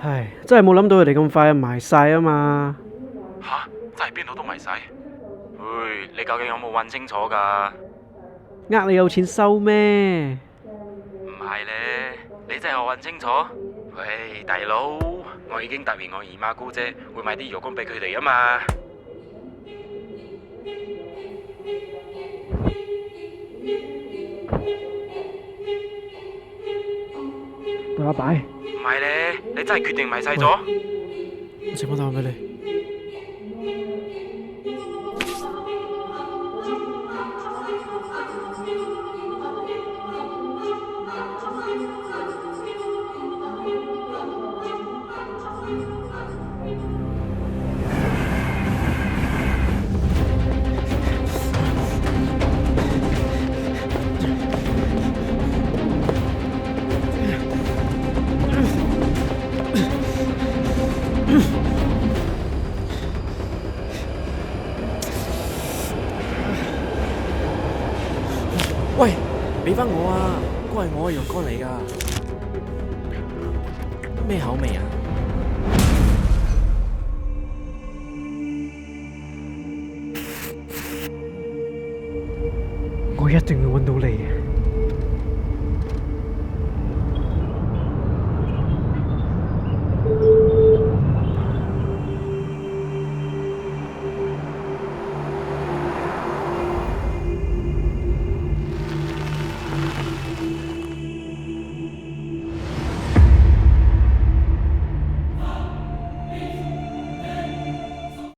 唉，真係冇諗到佢哋咁快埋晒啊嘛！吓，真係邊度都迷晒？喂，你究竟有冇問清楚㗎？呃你有錢收咩？唔係咧，你真係有問清楚？喂，大佬，我已經答應我姨媽姑姐會買啲肉乾俾佢哋啊嘛。對阿擺，唔係咧，你真係決定買晒咗？我借翻打俾你。喂，俾翻我啊！嗰係我嘅肉乾嚟㗎，咩口味啊？我一定要揾到你。